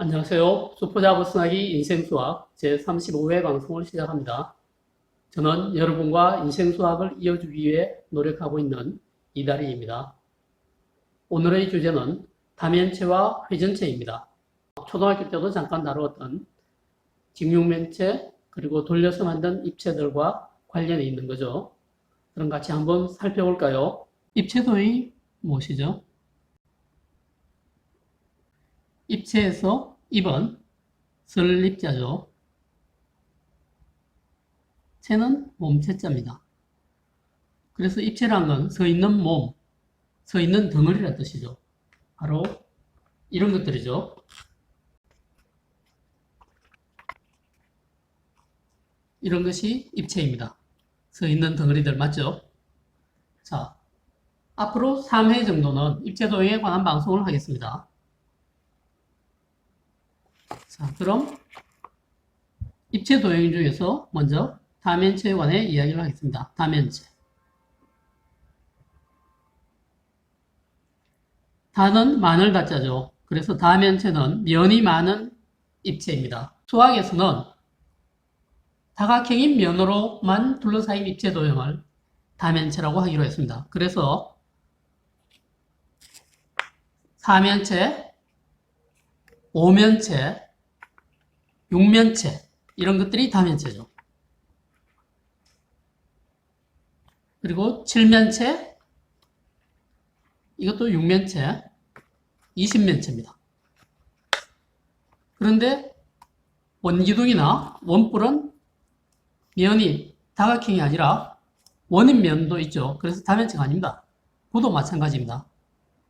안녕하세요. 수포자부 수학이 인생수학 제35회 방송을 시작합니다. 저는 여러분과 인생수학을 이어주기 위해 노력하고 있는 이다리입니다. 오늘의 주제는 다면체와 회전체입니다. 초등학교 때도 잠깐 다루었던 직육면체 그리고 돌려서 만든 입체들과 관련이 있는 거죠. 그럼 같이 한번 살펴볼까요? 입체도의 무엇이죠? 입체에서 입은 설립자죠. 체는 몸체자입니다. 그래서 입체란 건 서 있는 몸, 서 있는 덩어리란 뜻이죠. 바로 이런 것들이죠. 이런 것이 입체입니다. 서 있는 덩어리들 맞죠? 자, 앞으로 3회 정도는 입체도형에 관한 방송을 하겠습니다. 자, 그럼 입체 도형 중에서 먼저 다면체에 관해 이야기를 하겠습니다. 다면체. 다는 많을 다자죠. 그래서 다면체는 면이 많은 입체입니다. 수학에서는 다각형인 면으로만 둘러싸인 입체 도형을 다면체라고 하기로 했습니다. 그래서 사면체, 오면체, 육면체 이런 것들이 다면체죠. 그리고 칠면체 이것도 육면체, 20면체입니다. 그런데 원기둥이나 원뿔은 면이 다각형이 아니라 원인면도 있죠. 그래서 다면체가 아닙니다. 구도 마찬가지입니다.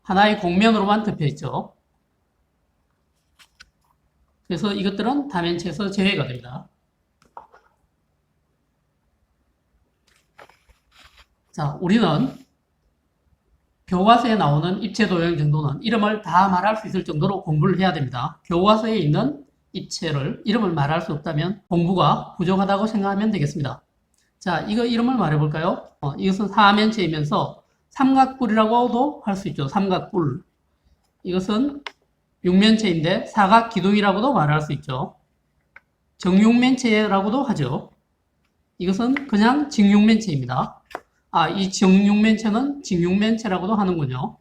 하나의 공면으로만 덮여 있죠. 그래서 이것들은 다면체에서 제외가 됩니다. 자, 우리는 교과서에 나오는 입체 도형 정도는 이름을 다 말할 수 있을 정도로 공부를 해야 됩니다. 교과서에 있는 입체를 이름을 말할 수 없다면 공부가 부족하다고 생각하면 되겠습니다. 자, 이거 이름을 말해볼까요? 이것은 사면체이면서 삼각뿔이라고도 할 수 있죠. 삼각뿔. 이것은 육면체인데 사각기둥이라고도 말할 수 있죠. 정육면체라고도 하죠. 이것은 그냥 직육면체입니다. 이 정육면체는 직육면체라고도 하는군요.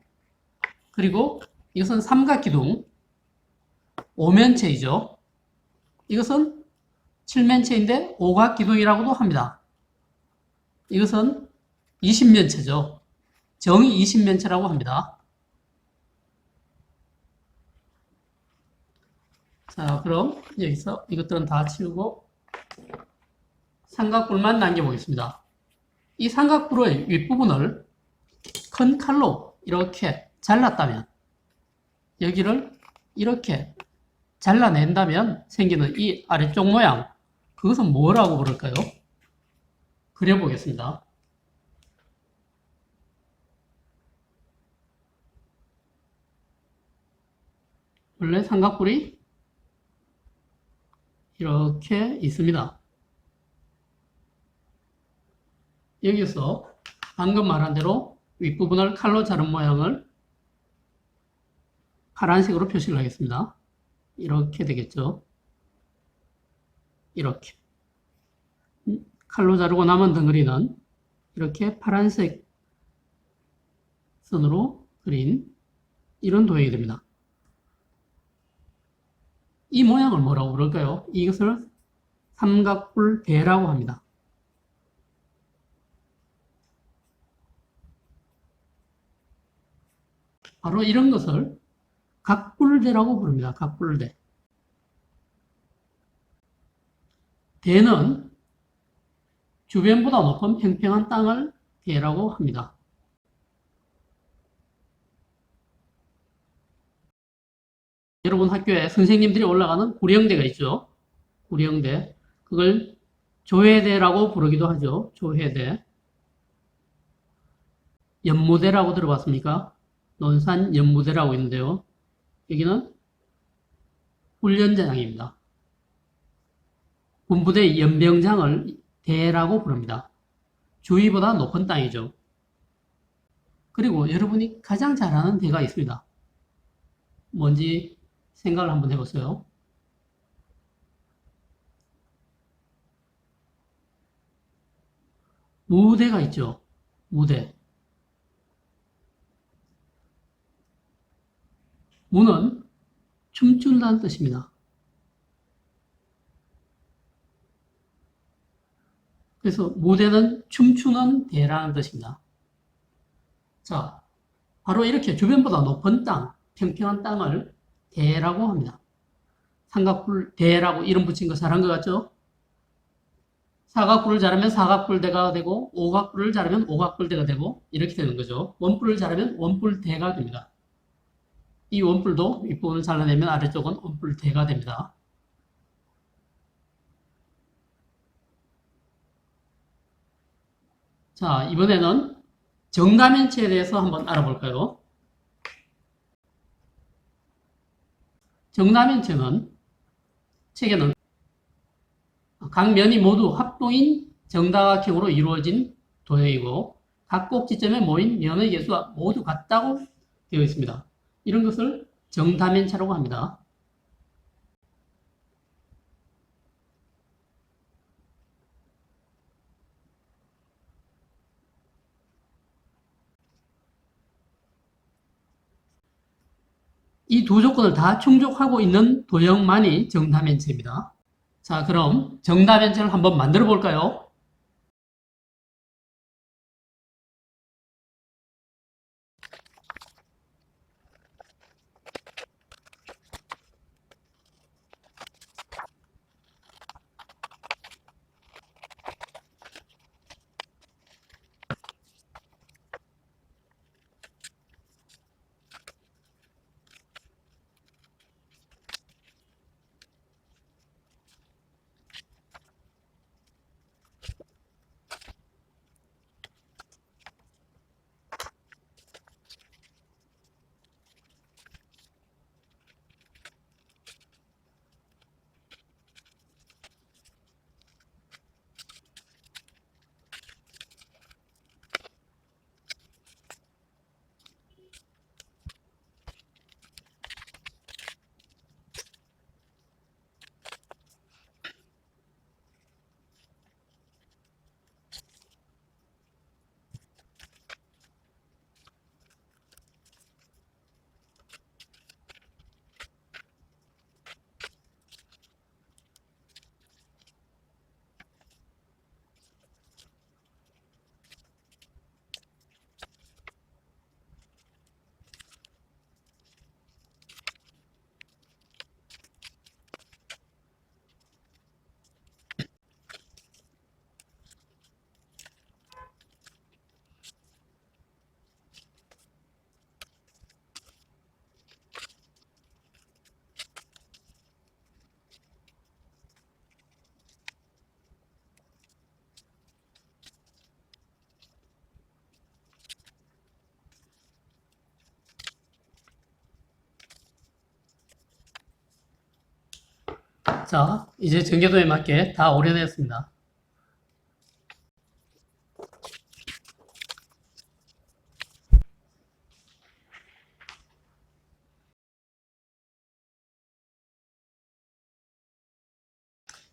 그리고 이것은 삼각기둥, 오면체이죠. 이것은 칠면체인데 오각기둥이라고도 합니다. 이것은 20면체죠. 정의 20면체라고 합니다. 자, 그럼 여기서 이것들은 다 치우고 삼각뿔만 남겨보겠습니다. 이 삼각뿔의 윗부분을 큰 칼로 이렇게 잘랐다면 여기를 이렇게 잘라낸다면 생기는 이 아래쪽 모양 그것은 뭐라고 부를까요? 그려보겠습니다. 원래 삼각뿔이 이렇게 있습니다. 여기서 방금 말한 대로 윗부분을 칼로 자른 모양을 파란색으로 표시를 하겠습니다. 이렇게 되겠죠. 이렇게. 칼로 자르고 남은 덩어리는 이렇게 파란색 선으로 그린 이런 도형이 됩니다. 이 모양을 뭐라고 부를까요? 이것을 삼각뿔대라고 합니다. 바로 이런 것을 각뿔대라고 부릅니다. 각뿔대. 대는 주변보다 높은 평평한 땅을 대라고 합니다. 여러분 학교에 선생님들이 올라가는 구령대가 있죠. 구령대. 그걸 조회대라고 부르기도 하죠. 조회대. 연무대라고 들어봤습니까? 논산 연무대라고 있는데요. 여기는 훈련장입니다. 군부대 연병장을 대라고 부릅니다. 주위보다 높은 땅이죠. 그리고 여러분이 가장 잘 아는 대가 있습니다. 뭔지 생각을 한번 해보세요. 무대가 있죠. 무대. 무는 춤춘다는 뜻입니다. 그래서 무대는 춤추는 대라는 뜻입니다. 자, 바로 이렇게 주변보다 높은 땅, 평평한 땅을 대라고 합니다. 삼각뿔 대라고 이름 붙인 거 잘한 것 같죠? 사각뿔을 자르면 사각뿔대가 되고 오각뿔을 자르면 오각뿔대가 되고 이렇게 되는 거죠. 원뿔을 자르면 원뿔대가 됩니다. 이 원뿔도 윗부분을 잘라내면 아래쪽은 원뿔대가 됩니다. 자, 이번에는 정다면체에 대해서 한번 알아볼까요? 정다면체는 책에는 각 면이 모두 합동인 정다각형으로 이루어진 도형이고 각 꼭지점에 모인 면의 개수가 모두 같다고 되어 있습니다. 이런 것을 정다면체라고 합니다. 이 두 조건을 다 충족하고 있는 도형만이 정다면체입니다. 자, 그럼 정다면체를 한번 만들어 볼까요? 자, 이제 전개도에 맞게 다 오려냈습니다.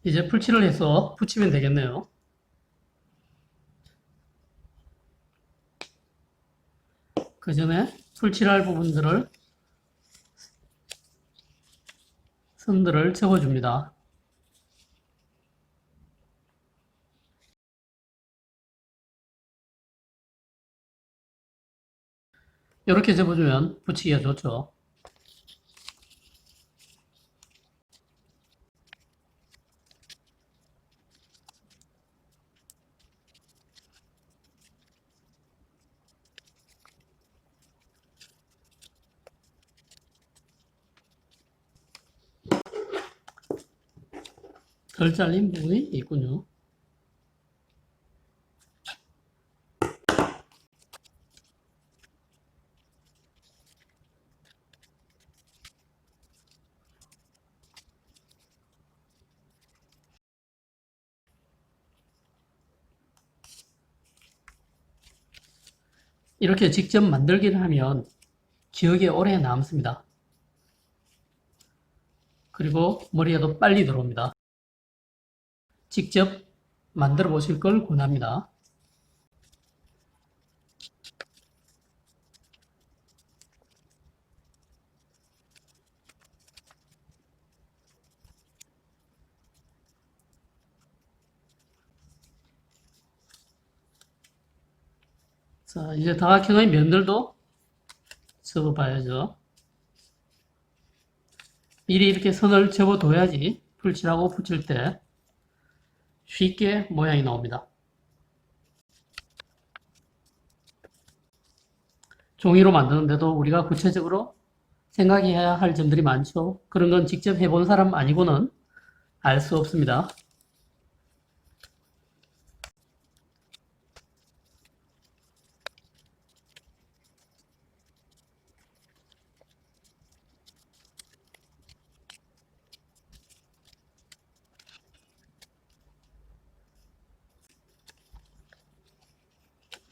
이제 풀칠을 해서 붙이면 되겠네요. 그 전에 풀칠할 부분들을 선들을 접어줍니다. 이렇게 접어주면 붙이기가 좋죠. 덜 잘린 부분이 있군요. 이렇게 직접 만들기를 하면 기억에 오래 남습니다. 그리고 머리에도 빨리 들어옵니다. 직접 만들어 보실 걸 권합니다. 자, 이제 다각형의 면들도 접어봐야죠. 미리 이렇게 선을 접어둬야지 풀칠하고 붙일 때 쉽게 모양이 나옵니다. 종이로 만드는데도 우리가 구체적으로 생각해야 할 점들이 많죠. 그런 건 직접 해본 사람 아니고는 알 수 없습니다.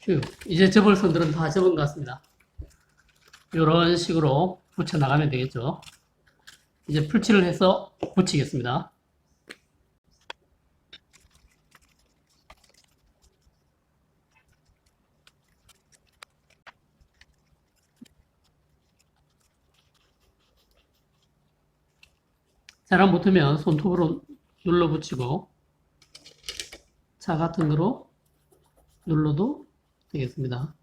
휴, 이제 접을 선들은 다 접은 것 같습니다. 이런 식으로 붙여 나가면 되겠죠. 이제 풀칠을 해서 붙이겠습니다. 잘 안 붙으면 손톱으로 눌러 붙이고 차 같은 거로 눌러도 되겠습니다.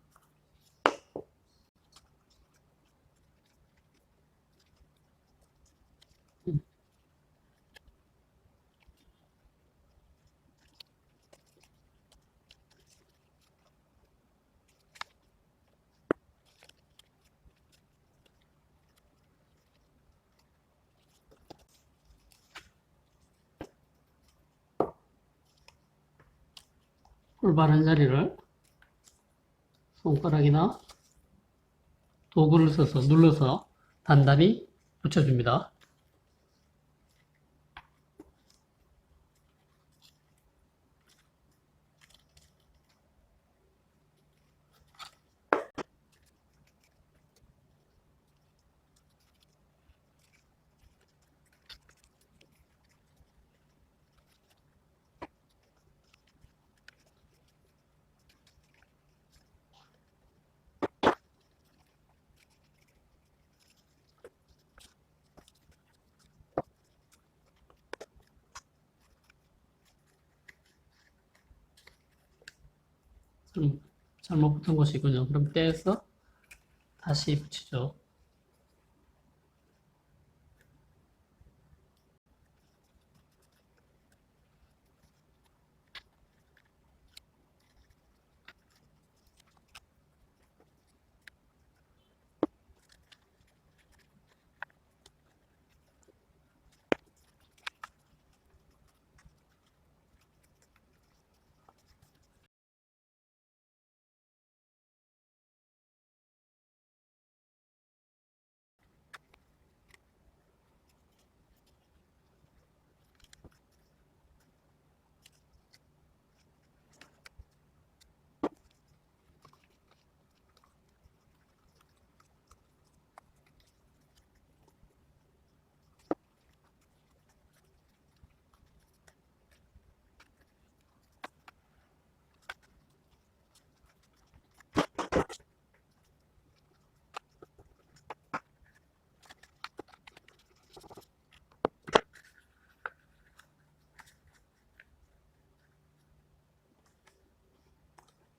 올바른 자리를 손가락이나 도구를 써서 눌러서 단단히 붙여줍니다. 좀 잘못 붙은 곳이군요. 그럼 떼서 다시 붙이죠.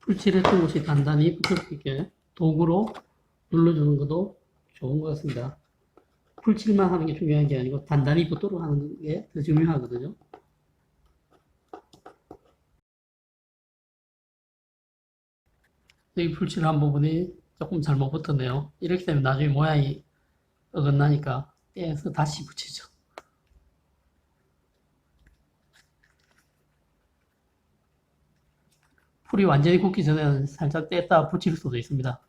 풀칠했던 곳이 단단히 붙을 수 있게 도구로 눌러주는 것도 좋은 것 같습니다. 풀칠만 하는 게 중요한 게 아니고 단단히 붙도록 하는 게 더 중요하거든요. 여기 풀칠한 부분이 조금 잘못 붙었네요. 이렇게 되면 나중에 모양이 어긋나니까 떼서 다시 붙이죠. 풀이 완전히 굳기 전에는 살짝 뗐다 붙일 수도 있습니다.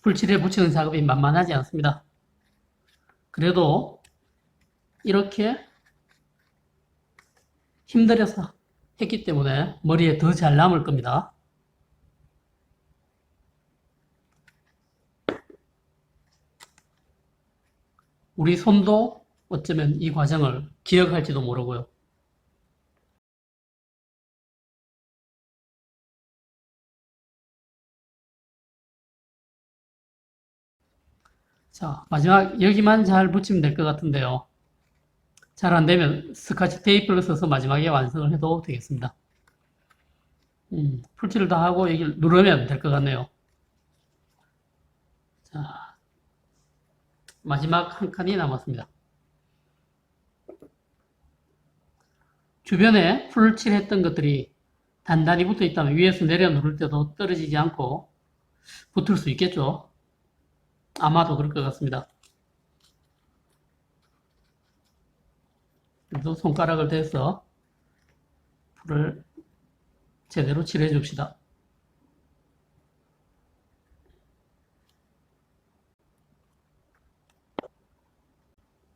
풀칠에 붙이는 작업이 만만하지 않습니다. 그래도 이렇게 힘들여서 했기 때문에 머리에 더 잘 남을 겁니다. 우리 손도 어쩌면 이 과정을 기억할지도 모르고요. 자, 마지막 여기만 잘 붙이면 될 것 같은데요. 잘 안 되면 스카치 테이프를 써서 마지막에 완성을 해도 되겠습니다. 풀칠을 다 하고 여기를 누르면 될 것 같네요. 자, 마지막 한 칸이 남았습니다. 주변에 풀칠했던 것들이 단단히 붙어 있다면 위에서 내려 누를 때도 떨어지지 않고 붙을 수 있겠죠. 아마도 그럴 것 같습니다. 그래도 손가락을 대서 풀을 제대로 칠해 줍시다.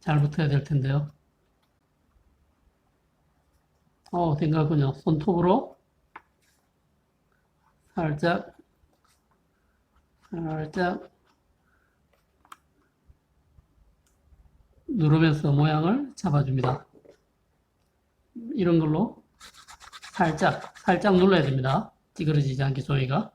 잘 붙어야 될 텐데요. 된 것 같군요. 손톱으로 살짝 누르면서 모양을 잡아줍니다. 이런 걸로 살짝 눌러야 됩니다. 찌그러지지 않게 종이가.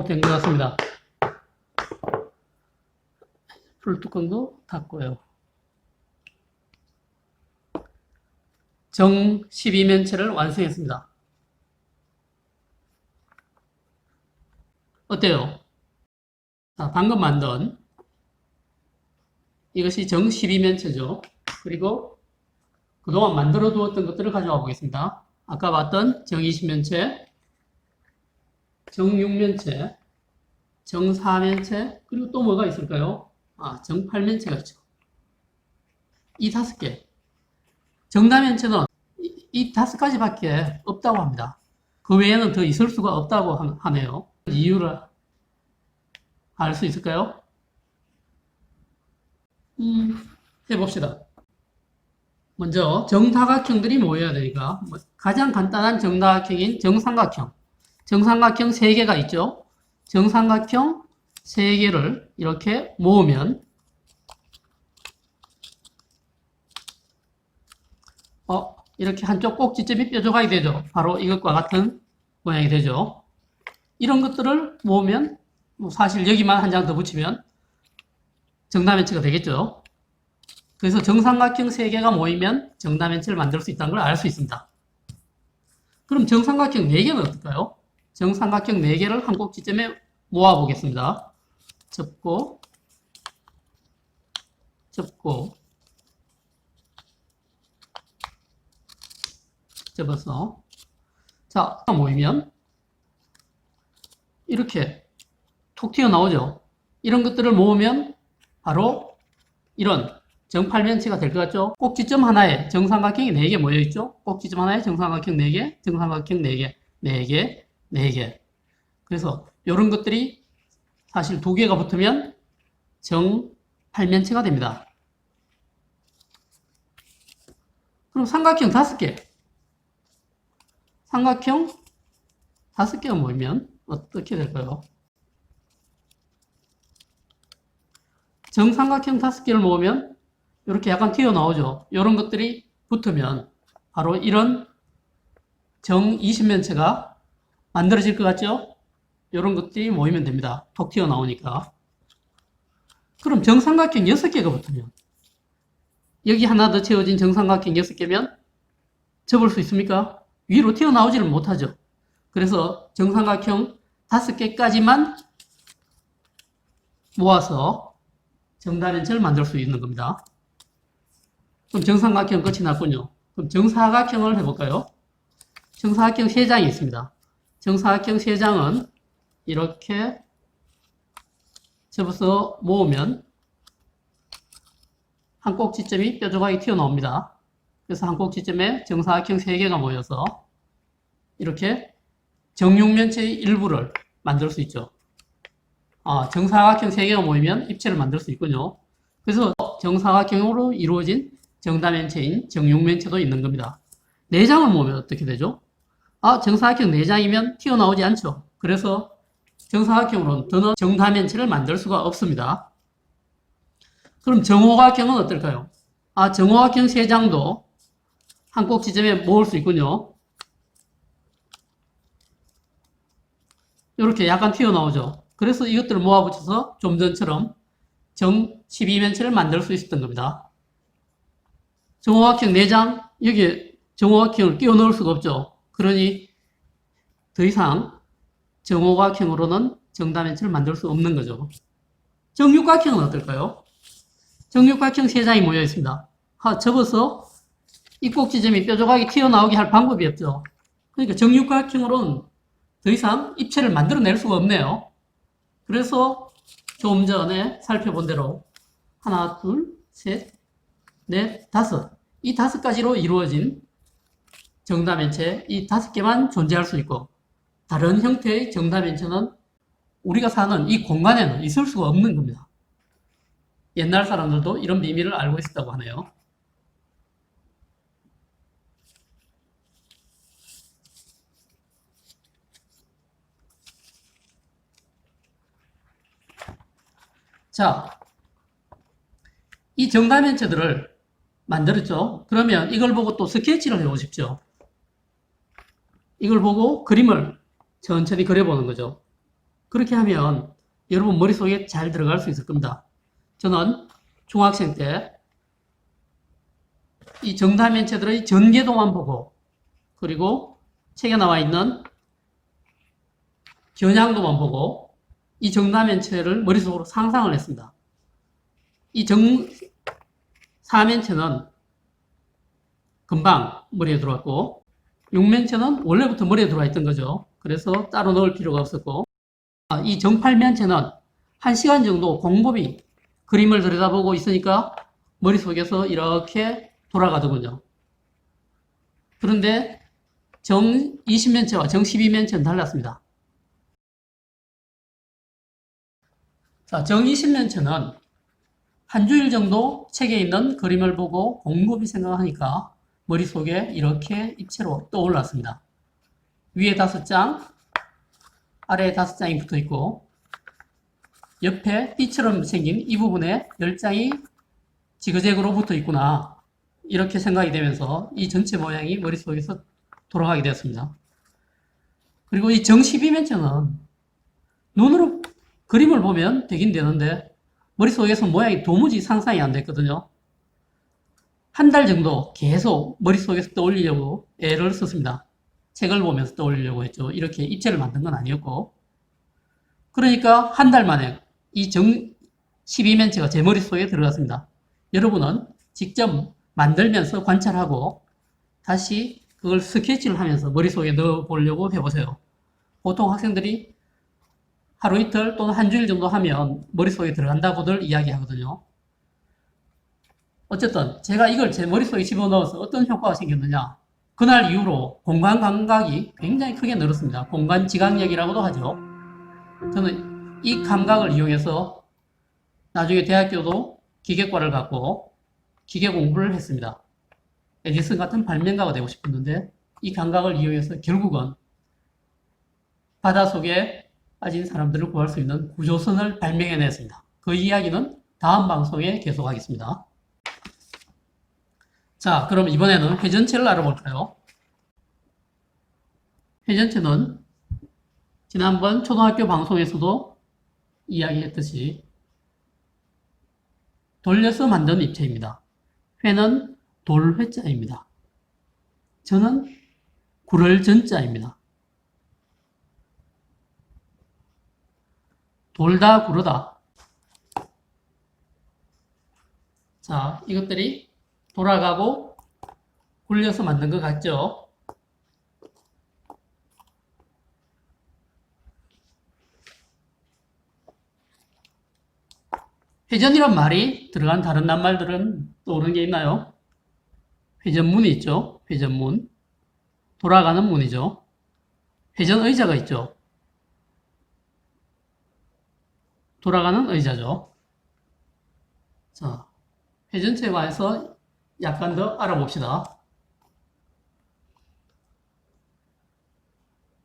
된 것 같습니다. 풀 뚜껑도 닫고요. 정 12면체를 완성했습니다. 어때요? 자, 방금 만든 이것이 정 12면체죠. 그리고 그동안 만들어 두었던 것들을 가져와 보겠습니다. 아까 봤던 정 20면체, 정 6면체, 정 4면체, 그리고 또 뭐가 있을까요? 정 8면체가 있죠. 이 5개. 정다면체는 이 5가지밖에 없다고 합니다. 그 외에는 더 있을 수가 없다고 하네요. 이유를 알 수 있을까요? 해봅시다. 먼저 정사각형들이 모여야 되니까 가장 간단한 정사각형인 정삼각형. 정삼각형 3개가 있죠. 정삼각형 3개를 이렇게 모으면 이렇게 한쪽 꼭지점이 뾰족하게 되죠. 바로 이것과 같은 모양이 되죠. 이런 것들을 모으면 사실 여기만 한 장 더 붙이면 정다면체가 되겠죠. 그래서 정삼각형 3개가 모이면 정다면체를 만들 수 있다는 걸 알 수 있습니다. 그럼 정삼각형 4개는 어떨까요? 정삼각형 4개를 한 꼭지점에 모아 보겠습니다. 접고 접어서 자, 모이면 이렇게 톡 튀어나오죠. 이런 것들을 모으면 바로 이런 정팔면체가 될 것 같죠? 꼭지점 하나에 정삼각형이 4개 모여있죠? 꼭지점 하나에 정삼각형 4개, 정삼각형 4개, 4개, 4개. 그래서 이런 것들이 사실 2개가 붙으면 정팔면체가 됩니다. 그럼 삼각형 5개. 삼각형 5개가 모이면 어떻게 될까요? 정삼각형 5개를 모으면 이렇게 약간 튀어나오죠. 이런 것들이 붙으면 바로 이런 정 20면체가 만들어질 것 같죠? 이런 것들이 모이면 됩니다. 톡 튀어나오니까. 그럼 정삼각형 6개가 붙으면 여기 하나 더 채워진 정삼각형 6개면 접을 수 있습니까? 위로 튀어나오지를 못하죠. 그래서 정삼각형 5개까지만 모아서 정다면체를 만들 수 있는 겁니다. 그럼 정삼각형 끝이 났군요. 그럼 정사각형을 해볼까요? 정사각형 3장이 있습니다. 정사각형 3장은 이렇게 접어서 모으면 한 꼭지점이 뾰족하게 튀어나옵니다. 그래서 한 꼭지점에 정사각형 3개가 모여서 이렇게 정육면체의 일부를 만들 수 있죠. 정사각형 3개가 모이면 입체를 만들 수 있군요. 그래서 정사각형으로 이루어진 정다면체인 정육면체도 있는 겁니다. 4장을 모으면 어떻게 되죠? 정사각형 4장이면 튀어나오지 않죠. 그래서 정사각형으로는 더는 정다면체를 만들 수가 없습니다. 그럼 정오각형은 어떨까요? 정오각형 세 장도 한 꼭 지점에 모을 수 있군요. 이렇게 약간 튀어나오죠. 그래서 이것들을 모아붙여서 좀 전처럼 정 12면체를 만들 수 있었던 겁니다. 정오각형 4장, 여기에 정오각형을 끼워 넣을 수가 없죠. 그러니 더 이상 정오각형으로는 정다면체를 만들 수 없는 거죠. 정육각형은 어떨까요? 정육각형 3장이 모여 있습니다. 접어서 이 꼭 지점이 뾰족하게 튀어나오게 할 방법이 없죠. 그러니까 정육각형으로는 더 이상 입체를 만들어낼 수가 없네요. 그래서 좀 전에 살펴본 대로 하나, 둘, 셋, 넷, 다섯. 이 5가지로 이루어진 정다면체, 이 5개만 존재할 수 있고 다른 형태의 정다면체는 우리가 사는 이 공간에는 있을 수가 없는 겁니다. 옛날 사람들도 이런 비밀을 알고 있었다고 하네요. 자, 이 정다면체들을 만들었죠. 그러면 이걸 보고 또 스케치를 해보십시오. 이걸 보고 그림을 천천히 그려보는 거죠. 그렇게 하면 여러분 머릿속에 잘 들어갈 수 있을 겁니다. 저는 중학생 때 이 정다면체들의 전개도만 보고 그리고 책에 나와 있는 겨냥도만 보고 이 정다면체를 머릿속으로 상상을 했습니다. 이 사면체는 금방 머리에 들어왔고 육면체는 원래부터 머리에 들어와 있던 거죠. 그래서 따로 넣을 필요가 없었고 이 정팔면체는 1시간 정도 곰곰이 그림을 들여다보고 있으니까 머릿속에서 이렇게 돌아가더군요. 그런데 정 20면체와 정 12면체는 달랐습니다. 자, 정 20면체는 한 주일 정도 책에 있는 그림을 보고 곰곰이 생각하니까 머릿속에 이렇게 입체로 떠올랐습니다. 위에 5장, 아래에 5장이 붙어 있고 옆에 띠처럼 생긴 이 부분에 10장이 지그재그로 붙어 있구나. 이렇게 생각이 되면서 이 전체 모양이 머릿속에서 돌아가게 되었습니다. 그리고 이 정 12면체는 눈으로 그림을 보면 되긴 되는데 머릿속에서 모양이 도무지 상상이 안 됐거든요. 한 달 정도 계속 머릿속에서 떠올리려고 애를 썼습니다. 책을 보면서 떠올리려고 했죠. 이렇게 입체를 만든 건 아니었고. 그러니까 한 달 만에 이 정 12면체가 제 머릿속에 들어갔습니다. 여러분은 직접 만들면서 관찰하고 다시 그걸 스케치를 하면서 머릿속에 넣어 보려고 해보세요. 보통 학생들이 하루 이틀 또는 한 주일 정도 하면 머릿속에 들어간다고들 이야기하거든요. 어쨌든 제가 이걸 제 머릿속에 집어넣어서 어떤 효과가 생겼느냐. 그날 이후로 공간 감각이 굉장히 크게 늘었습니다. 공간 지각력이라고도 하죠. 저는 이 감각을 이용해서 나중에 대학교도 기계과를 갖고 기계 공부를 했습니다. 에디슨 같은 발명가가 되고 싶었는데 이 감각을 이용해서 결국은 바닷속에 빠진 사람들을 구할 수 있는 구조선을 발명해냈습니다. 그 이야기는 다음 방송에 계속하겠습니다. 자, 그럼 이번에는 회전체를 알아볼까요? 회전체는 지난번 초등학교 방송에서도 이야기했듯이 돌려서 만든 입체입니다. 회는 돌회자입니다. 저는 구를 전자입니다. 돌다 구르다. 자, 이것들이 돌아가고 굴려서 만든 것 같죠? 회전이란 말이 들어간 다른 낱말들은 떠오르는 게 있나요? 회전문이 있죠. 회전문. 돌아가는 문이죠. 회전의자가 있죠. 돌아가는 의자죠. 자, 회전체에 관해서 약간 더 알아봅시다.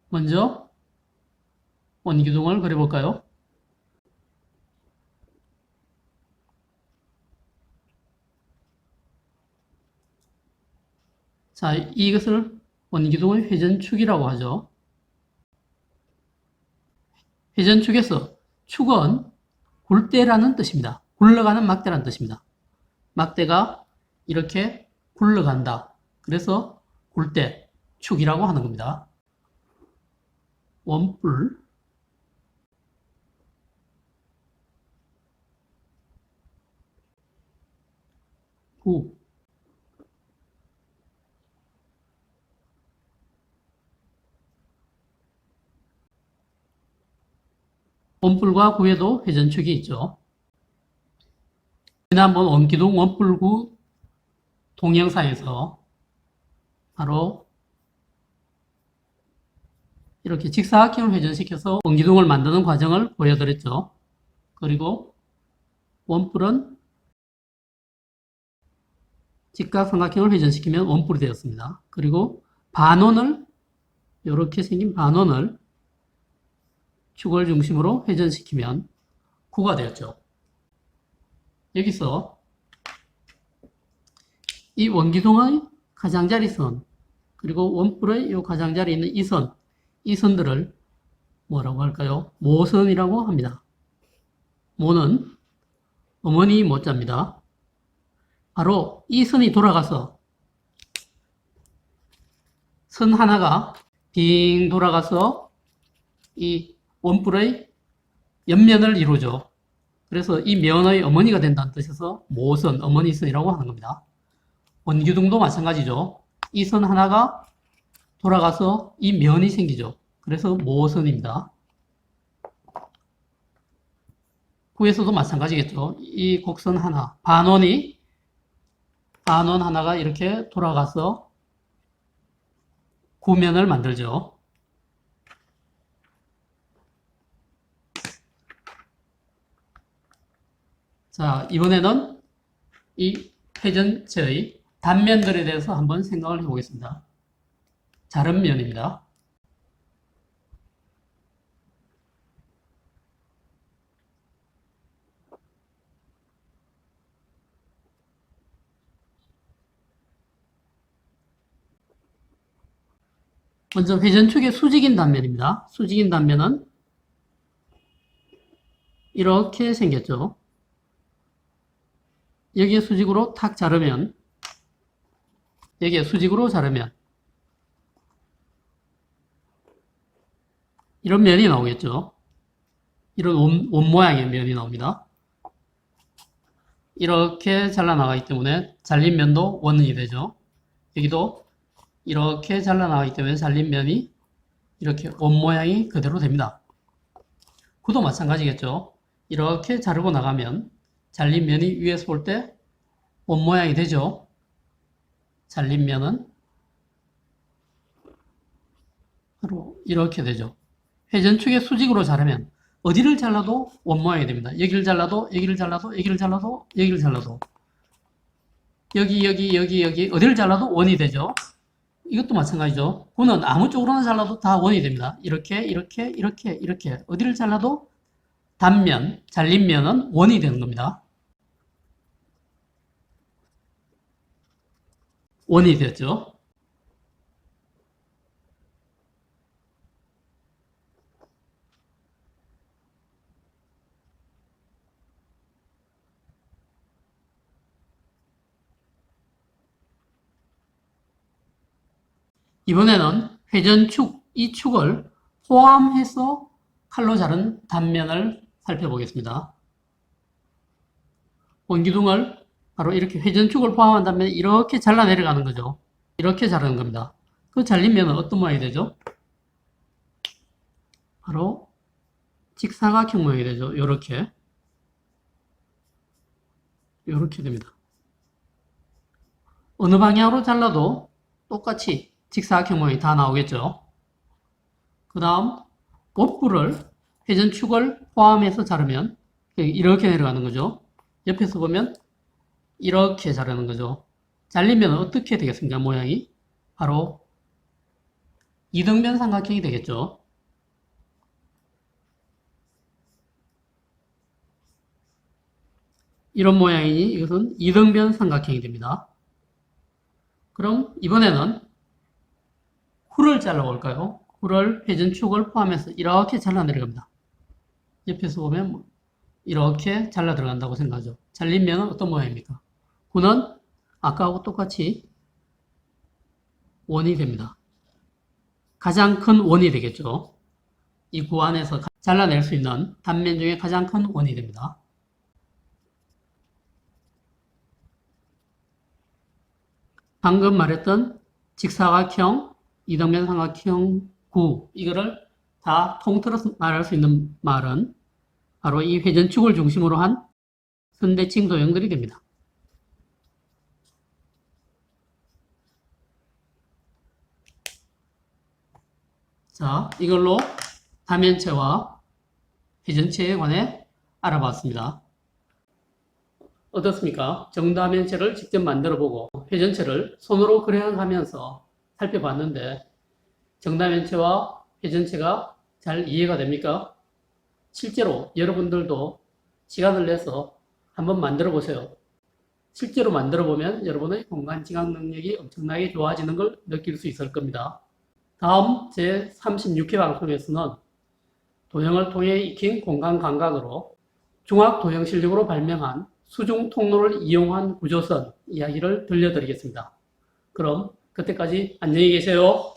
먼저 원기둥을 그려볼까요? 자, 이것을 원기둥의 회전축이라고 하죠. 회전축에서 축은 굴대라는 뜻입니다. 굴러가는 막대라는 뜻입니다. 막대가 이렇게 굴러간다. 그래서 굴대, 축이라고 하는 겁니다. 원뿔, 구, 원뿔과 구에도 회전축이 있죠. 지난번 원기둥 원뿔구 동영상에서 바로 이렇게 직사각형을 회전시켜서 원기둥을 만드는 과정을 보여드렸죠. 그리고 원뿔은 직각삼각형을 회전시키면 원뿔이 되었습니다. 그리고 반원을 이렇게 생긴 반원을 축을 중심으로 회전시키면 구가 되었죠. 여기서 이 원기둥의 가장자리 선 그리고 원뿔의 이 가장자리에 있는 이 선들을 뭐라고 할까요? 모선이라고 합니다. 모는 어머니 모자입니다. 바로 이 선이 돌아가서 선 하나가 빙 돌아가서 이 원뿔의 옆면을 이루죠. 그래서 이 면의 어머니가 된다는 뜻에서 모선, 어머니선이라고 하는 겁니다. 원기둥도 마찬가지죠. 이 선 하나가 돌아가서 이 면이 생기죠. 그래서 모선입니다. 구에서도 마찬가지겠죠. 이 곡선 하나, 반원 하나가 이렇게 돌아가서 구면을 만들죠. 자, 이번에는 이 회전체의 단면들에 대해서 한번 생각을 해보겠습니다. 자른 면입니다. 먼저 회전축의 수직인 단면입니다. 수직인 단면은 이렇게 생겼죠. 여기에 수직으로 탁 자르면 여기에 수직으로 자르면 이런 면이 나오겠죠. 이런 원 모양의 면이 나옵니다. 이렇게 잘라나가기 때문에 잘린 면도 원이 되죠. 여기도 이렇게 잘라나가기 때문에 잘린 면이 이렇게 원 모양이 그대로 됩니다. 구도 마찬가지겠죠. 이렇게 자르고 나가면 잘린 면이 위에서 볼 때 원 모양이 되죠. 잘린 면은 바로 이렇게 되죠. 회전축의 수직으로 자르면 어디를 잘라도 원 모양이 됩니다. 여기를 잘라도, 여기를 잘라도, 여기를 잘라도, 여기를 잘라도 여기 어디를 잘라도 원이 되죠. 이것도 마찬가지죠. 구는 아무 쪽으로나 잘라도 다 원이 됩니다. 이렇게 어디를 잘라도 단면, 잘린 면은 원이 되는 겁니다. 원이 되었죠. 이번에는 회전축, 이 축을 포함해서 칼로 자른 단면을 살펴보겠습니다. 원기둥을 바로 이렇게 회전축을 포함한다면 이렇게 잘라 내려가는 거죠. 이렇게 자르는 겁니다. 그 잘린 면은 어떤 모양이 되죠? 바로 직사각형 모양이 되죠. 이렇게 됩니다. 어느 방향으로 잘라도 똑같이 직사각형 모양이 다 나오겠죠. 그 다음 원뿔을 회전축을 포함해서 자르면 이렇게 내려가는 거죠. 옆에서 보면 이렇게 자르는 거죠. 잘리면 어떻게 되겠습니까? 모양이 바로 이등변 삼각형이 되겠죠. 이런 모양이니 이것은 이등변 삼각형이 됩니다. 그럼 이번에는 쿨을 잘라볼까요? 쿨을 회전축을 포함해서 이렇게 잘라 내려갑니다. 옆에서 보면 이렇게 잘라 들어간다고 생각하죠. 잘린 면은 어떤 모양입니까? 쿨은 아까하고 똑같이 원이 됩니다. 가장 큰 원이 되겠죠. 이 구안에서 잘라낼 수 있는 단면 중에 가장 큰 원이 됩니다. 방금 말했던 직사각형, 이등변 삼각형 구, 이거를 다 통틀어서 말할 수 있는 말은 바로 이 회전축을 중심으로 한 선대칭 도형들이 됩니다. 자, 이걸로 다면체와 회전체에 관해 알아봤습니다. 어떻습니까? 정다면체를 직접 만들어보고 회전체를 손으로 그려가면서 살펴봤는데 정다면체와 회전체가 잘 이해가 됩니까? 실제로 여러분들도 시간을 내서 한번 만들어 보세요. 실제로 만들어 보면 여러분의 공간 지각 능력이 엄청나게 좋아지는 걸 느낄 수 있을 겁니다. 다음 제36회 방송에서는 도형을 통해 익힌 공간 감각으로 중학 도형 실력으로 발명한 수중 통로를 이용한 구조선 이야기를 들려드리겠습니다. 그럼 그때까지 안녕히 계세요.